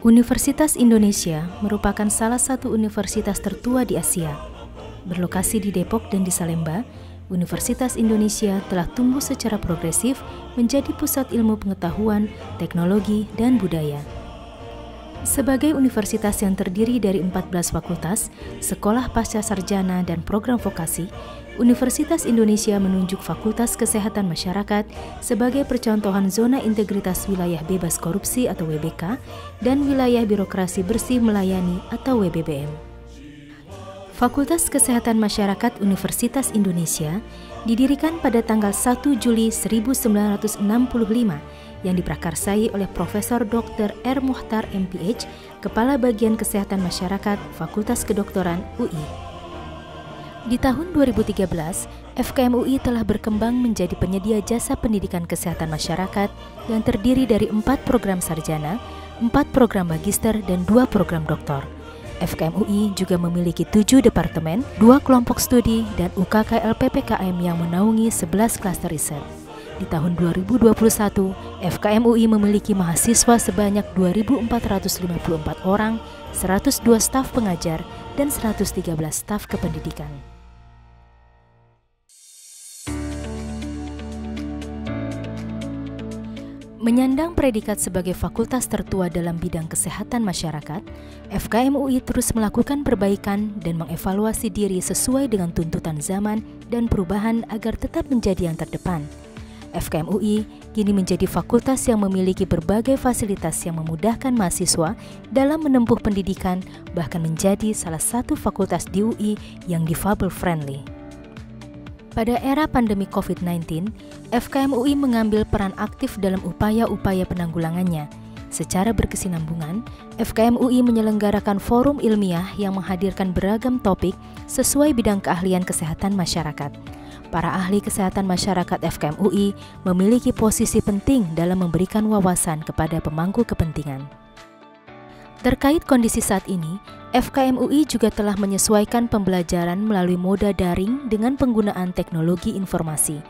Universitas Indonesia merupakan salah satu universitas tertua di Asia. Berlokasi di Depok dan di Salemba, Universitas Indonesia telah tumbuh secara progresif menjadi pusat ilmu pengetahuan, teknologi, dan budaya. Sebagai universitas yang terdiri dari 14 fakultas, sekolah pasca sarjana dan program vokasi, Universitas Indonesia menunjuk Fakultas Kesehatan Masyarakat sebagai percontohan zona integritas wilayah bebas korupsi atau WBK dan wilayah birokrasi bersih melayani atau WBBM. Fakultas Kesehatan Masyarakat Universitas Indonesia didirikan pada tanggal 1 Juli 1965 yang diprakarsai oleh Profesor Dr. R. Muhtar MPH, Kepala Bagian Kesehatan Masyarakat Fakultas Kedokteran UI. Di tahun 2013, FKM UI telah berkembang menjadi penyedia jasa pendidikan kesehatan masyarakat yang terdiri dari 4 program sarjana, 4 program magister, dan 2 program doktor. FKM UI juga memiliki 7 departemen, 2 kelompok studi, dan UKKL PPKM yang menaungi 11 klaster riset. Di tahun 2021, FKM UI memiliki mahasiswa sebanyak 2.454 orang, 102 staf pengajar, dan 113 staf kependidikan. Menyandang predikat sebagai fakultas tertua dalam bidang kesehatan masyarakat, FKM UI terus melakukan perbaikan dan mengevaluasi diri sesuai dengan tuntutan zaman dan perubahan agar tetap menjadi yang terdepan. FKM UI kini menjadi fakultas yang memiliki berbagai fasilitas yang memudahkan mahasiswa dalam menempuh pendidikan, bahkan menjadi salah satu fakultas di UI yang difabel friendly. Pada era pandemi COVID-19, FKM UI mengambil peran aktif dalam upaya-upaya penanggulangannya. Secara berkesinambungan, FKM UI menyelenggarakan forum ilmiah yang menghadirkan beragam topik sesuai bidang keahlian kesehatan masyarakat. Para ahli kesehatan masyarakat FKM UI memiliki posisi penting dalam memberikan wawasan kepada pemangku kepentingan. Terkait kondisi saat ini, FKM UI juga telah menyesuaikan pembelajaran melalui moda daring dengan penggunaan teknologi informasi.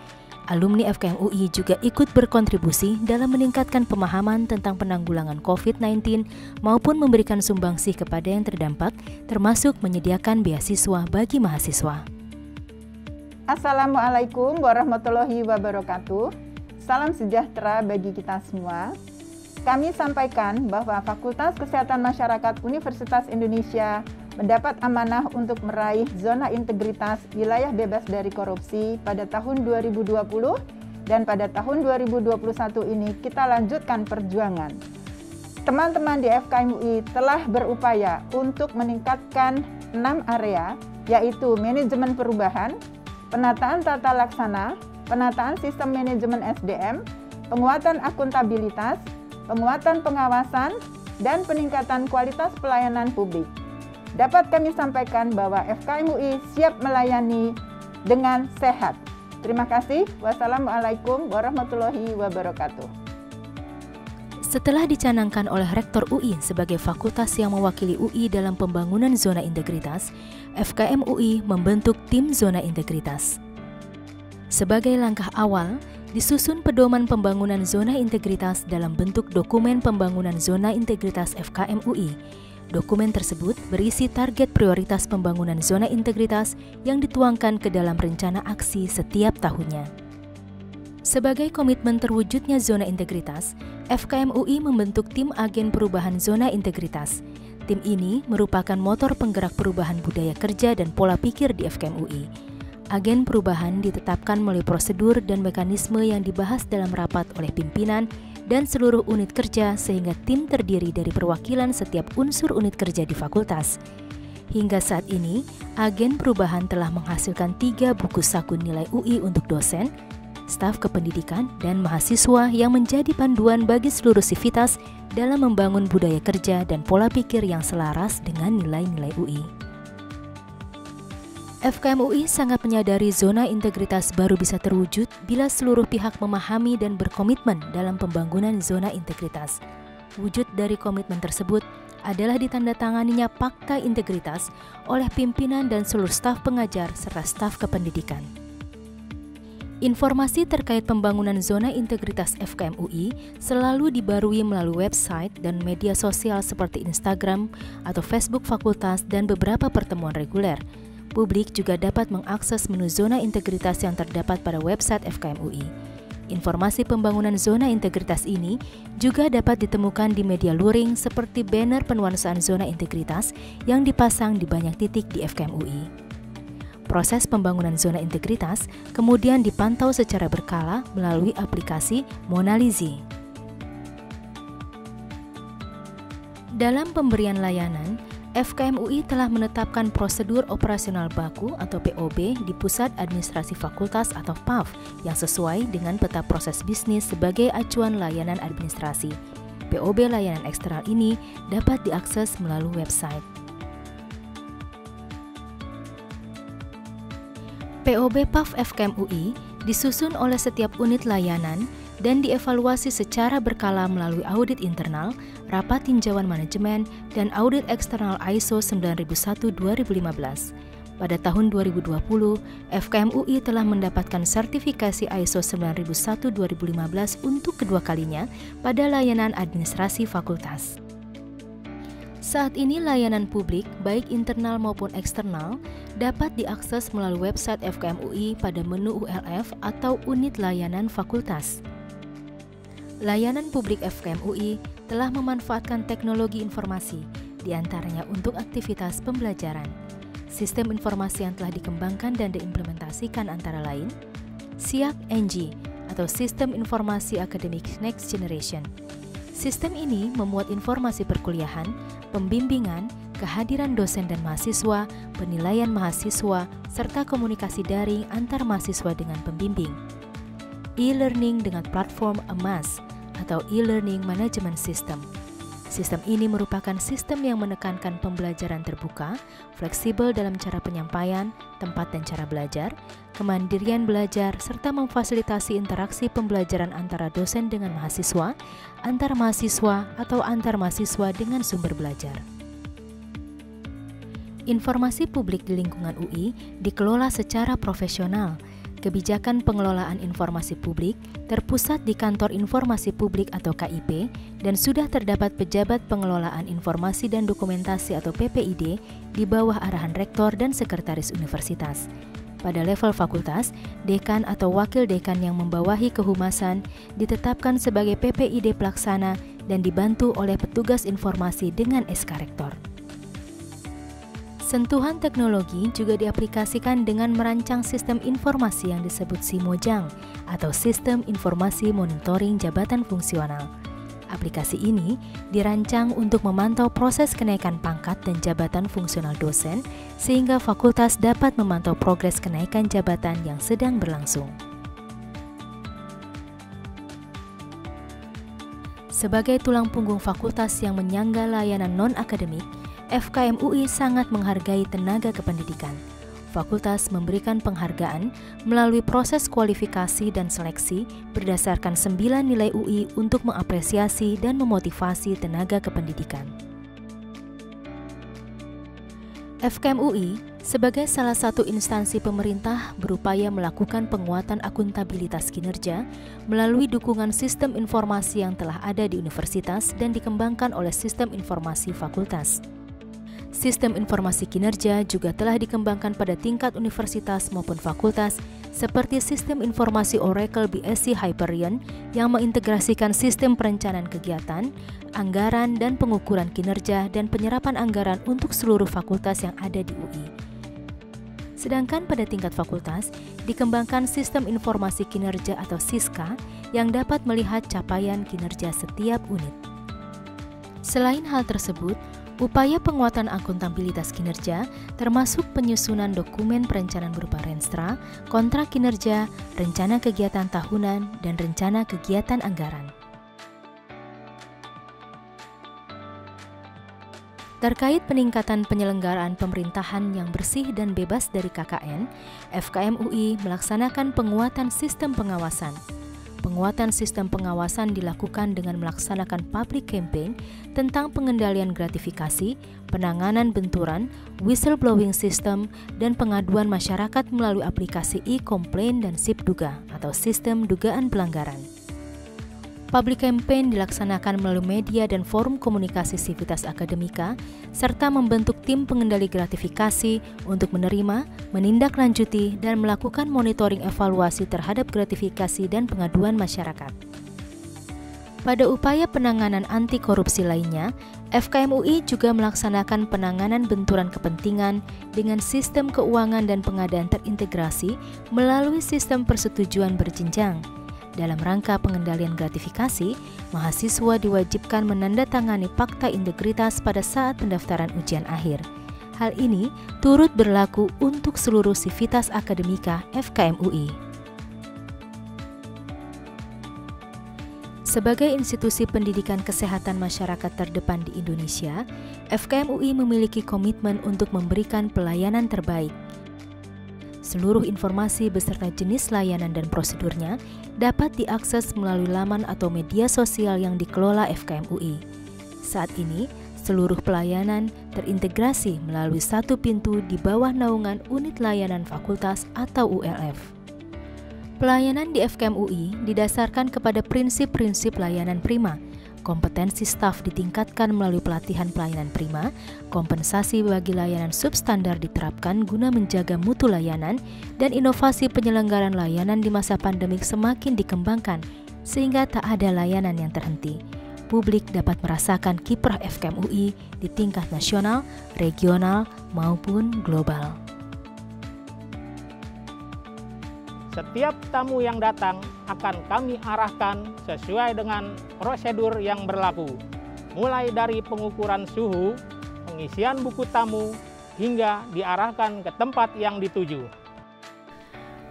Alumni FKM UI juga ikut berkontribusi dalam meningkatkan pemahaman tentang penanggulangan COVID-19 maupun memberikan sumbangsih kepada yang terdampak, termasuk menyediakan beasiswa bagi mahasiswa. Assalamualaikum warahmatullahi wabarakatuh. Salam sejahtera bagi kita semua. Kami sampaikan bahwa Fakultas Kesehatan Masyarakat Universitas Indonesia mendapat amanah untuk meraih zona integritas wilayah bebas dari korupsi pada tahun 2020 dan pada tahun 2021 ini kita lanjutkan perjuangan. Teman-teman di FKM UI telah berupaya untuk meningkatkan 6 area, yaitu manajemen perubahan, penataan tata laksana, penataan sistem manajemen SDM, penguatan akuntabilitas, penguatan pengawasan, dan peningkatan kualitas pelayanan publik. Dapat kami sampaikan bahwa FKM UI siap melayani dengan sehat. Terima kasih. Wassalamualaikum warahmatullahi wabarakatuh. Setelah dicanangkan oleh Rektor UI sebagai fakultas yang mewakili UI dalam pembangunan zona integritas, FKM UI membentuk tim zona integritas. Sebagai langkah awal, disusun pedoman pembangunan zona integritas dalam bentuk dokumen pembangunan zona integritas FKM UI. Dokumen tersebut berisi target prioritas pembangunan zona integritas yang dituangkan ke dalam rencana aksi setiap tahunnya. Sebagai komitmen terwujudnya zona integritas, FKM UI membentuk tim agen perubahan zona integritas. Tim ini merupakan motor penggerak perubahan budaya kerja dan pola pikir di FKM UI. Agen perubahan ditetapkan melalui prosedur dan mekanisme yang dibahas dalam rapat oleh pimpinan dan seluruh unit kerja sehingga tim terdiri dari perwakilan setiap unsur unit kerja di fakultas. Hingga saat ini, agen perubahan telah menghasilkan 3 buku saku nilai UI untuk dosen, staf kependidikan, dan mahasiswa yang menjadi panduan bagi seluruh sivitas dalam membangun budaya kerja dan pola pikir yang selaras dengan nilai-nilai UI. FKM UI sangat menyadari zona integritas baru bisa terwujud bila seluruh pihak memahami dan berkomitmen dalam pembangunan zona integritas. Wujud dari komitmen tersebut adalah ditandatanganinya Fakta Integritas oleh pimpinan dan seluruh staf pengajar serta staf kependidikan. Informasi terkait pembangunan zona integritas FKM UI selalu dibarui melalui website dan media sosial seperti Instagram atau Facebook fakultas dan beberapa pertemuan reguler. Publik juga dapat mengakses menu zona integritas yang terdapat pada website FKM UI. Informasi pembangunan zona integritas ini juga dapat ditemukan di media luring seperti banner penuansaan zona integritas yang dipasang di banyak titik di FKM UI. Proses pembangunan zona integritas kemudian dipantau secara berkala melalui aplikasi Monalizy. Dalam pemberian layanan, FKM UI telah menetapkan prosedur operasional baku atau POB di Pusat Administrasi Fakultas atau PAF yang sesuai dengan peta proses bisnis sebagai acuan layanan administrasi. POB layanan eksternal ini dapat diakses melalui website. POB PAF FKM UI disusun oleh setiap unit layanan dan dievaluasi secara berkala melalui audit internal, rapat tinjauan manajemen, dan audit eksternal ISO 9001-2015. Pada tahun 2020, FKM UI telah mendapatkan sertifikasi ISO 9001-2015 untuk kedua kalinya pada layanan administrasi fakultas. Saat ini layanan publik, baik internal maupun eksternal, dapat diakses melalui website FKM UI pada menu ULF atau unit layanan fakultas. Layanan publik FKM UI telah memanfaatkan teknologi informasi, diantaranya untuk aktivitas pembelajaran. Sistem informasi yang telah dikembangkan dan diimplementasikan antara lain, SIAK-NG atau Sistem Informasi Akademik Next Generation. Sistem ini memuat informasi perkuliahan, pembimbingan, kehadiran dosen dan mahasiswa, penilaian mahasiswa, serta komunikasi daring antar mahasiswa dengan pembimbing. E-learning dengan platform EMAS atau E-Learning Management System. Sistem ini merupakan sistem yang menekankan pembelajaran terbuka, fleksibel dalam cara penyampaian, tempat dan cara belajar, kemandirian belajar, serta memfasilitasi interaksi pembelajaran antara dosen dengan mahasiswa, antar mahasiswa, atau antar mahasiswa dengan sumber belajar. Informasi publik di lingkungan UI dikelola secara profesional. Kebijakan pengelolaan informasi publik terpusat di Kantor Informasi Publik atau KIP dan sudah terdapat pejabat pengelolaan informasi dan dokumentasi atau PPID di bawah arahan rektor dan sekretaris universitas. Pada level fakultas, dekan atau wakil dekan yang membawahi kehumasan ditetapkan sebagai PPID pelaksana dan dibantu oleh petugas informasi dengan SK rektor. Sentuhan teknologi juga diaplikasikan dengan merancang sistem informasi yang disebut SIMOJANG atau Sistem Informasi Monitoring Jabatan Fungsional. Aplikasi ini dirancang untuk memantau proses kenaikan pangkat dan jabatan fungsional dosen sehingga fakultas dapat memantau progres kenaikan jabatan yang sedang berlangsung. Sebagai tulang punggung fakultas yang menyangga layanan non-akademik, FKM UI sangat menghargai tenaga kependidikan. Fakultas memberikan penghargaan melalui proses kualifikasi dan seleksi berdasarkan 9 nilai UI untuk mengapresiasi dan memotivasi tenaga kependidikan. FKM UI sebagai salah satu instansi pemerintah berupaya melakukan penguatan akuntabilitas kinerja melalui dukungan sistem informasi yang telah ada di universitas dan dikembangkan oleh sistem informasi fakultas. Sistem informasi kinerja juga telah dikembangkan pada tingkat universitas maupun fakultas seperti sistem informasi Oracle BSc Hyperion yang mengintegrasikan sistem perencanaan kegiatan, anggaran dan pengukuran kinerja dan penyerapan anggaran untuk seluruh fakultas yang ada di UI. Sedangkan pada tingkat fakultas, dikembangkan sistem informasi kinerja atau SISKA yang dapat melihat capaian kinerja setiap unit. Selain hal tersebut, upaya penguatan akuntabilitas kinerja termasuk penyusunan dokumen perencanaan berupa Renstra, kontrak kinerja, rencana kegiatan tahunan, dan rencana kegiatan anggaran. Terkait peningkatan penyelenggaraan pemerintahan yang bersih dan bebas dari KKN, FKM UI melaksanakan penguatan sistem pengawasan. Penguatan sistem pengawasan dilakukan dengan melaksanakan public campaign tentang pengendalian gratifikasi, penanganan benturan, whistleblowing system, dan pengaduan masyarakat melalui aplikasi e-complaint dan SIP-Duga atau Sistem Dugaan Pelanggaran. Public campaign dilaksanakan melalui media dan forum komunikasi Civitas Akademika, serta membentuk tim pengendali gratifikasi untuk menerima, menindaklanjuti, dan melakukan monitoring evaluasi terhadap gratifikasi dan pengaduan masyarakat. Pada upaya penanganan anti korupsi lainnya, FKM UI juga melaksanakan penanganan benturan kepentingan dengan sistem keuangan dan pengadaan terintegrasi melalui sistem persetujuan berjenjang. Dalam rangka pengendalian gratifikasi, mahasiswa diwajibkan menandatangani fakta integritas pada saat pendaftaran ujian akhir. Hal ini turut berlaku untuk seluruh Civitas Akademika FKM UI. Sebagai institusi pendidikan kesehatan masyarakat terdepan di Indonesia, FKM UI memiliki komitmen untuk memberikan pelayanan terbaik. Seluruh informasi beserta jenis layanan dan prosedurnya dapat diakses melalui laman atau media sosial yang dikelola FKM UI. Saat ini, seluruh pelayanan terintegrasi melalui satu pintu di bawah naungan Unit Layanan Fakultas atau ULF. Pelayanan di FKM UI didasarkan kepada prinsip-prinsip layanan prima. Kompetensi staf ditingkatkan melalui pelatihan pelayanan prima, kompensasi bagi layanan substandar diterapkan guna menjaga mutu layanan, dan inovasi penyelenggaraan layanan di masa pandemik semakin dikembangkan, sehingga tak ada layanan yang terhenti. Publik dapat merasakan kiprah FKM UI di tingkat nasional, regional, maupun global. Setiap tamu yang datang akan kami arahkan sesuai dengan prosedur yang berlaku, mulai dari pengukuran suhu, pengisian buku tamu, hingga diarahkan ke tempat yang dituju.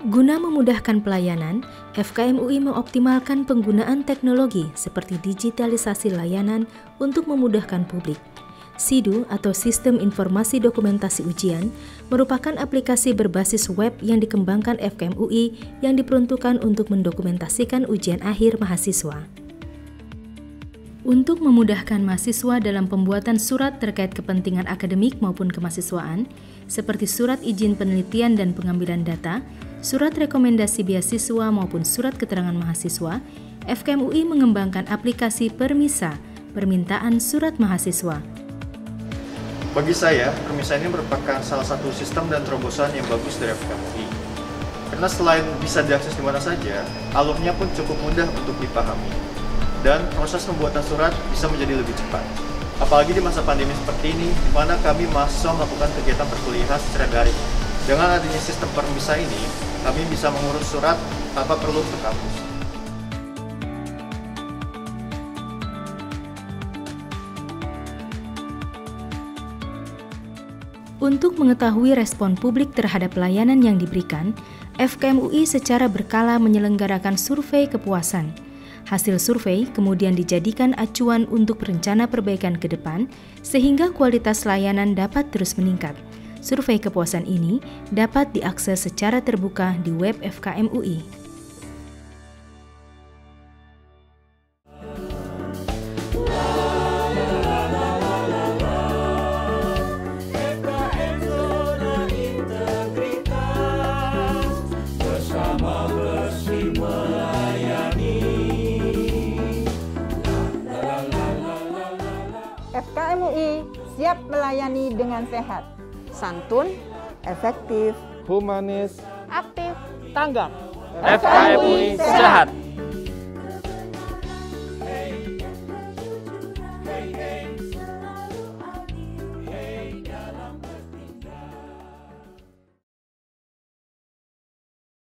Guna memudahkan pelayanan, FKM UI mengoptimalkan penggunaan teknologi seperti digitalisasi layanan untuk memudahkan publik. SIDU atau Sistem Informasi Dokumentasi Ujian merupakan aplikasi berbasis web yang dikembangkan FKM UI yang diperuntukkan untuk mendokumentasikan ujian akhir mahasiswa. Untuk memudahkan mahasiswa dalam pembuatan surat terkait kepentingan akademik maupun kemahasiswaan, seperti surat izin penelitian dan pengambilan data, surat rekomendasi beasiswa maupun surat keterangan mahasiswa, FKM UI mengembangkan aplikasi Permisa, Permintaan Surat Mahasiswa. Bagi saya, Permisa ini merupakan salah satu sistem dan terobosan yang bagus dari FKM UI. Karena selain bisa diakses di mana saja, alurnya pun cukup mudah untuk dipahami. Dan proses pembuatan surat bisa menjadi lebih cepat. Apalagi di masa pandemi seperti ini, di mana kami mahasiswa melakukan kegiatan perkuliahan secara daring. Dengan adanya sistem Permisa ini, kami bisa mengurus surat tanpa perlu ke kampus. Untuk mengetahui respon publik terhadap layanan yang diberikan, FKM UI secara berkala menyelenggarakan survei kepuasan. Hasil survei kemudian dijadikan acuan untuk rencana perbaikan ke depan, sehingga kualitas layanan dapat terus meningkat. Survei kepuasan ini dapat diakses secara terbuka di web FKM UI. FKM UI siap melayani dengan sehat, santun, efektif, humanis, aktif, Tanggap. FKM UI sehat.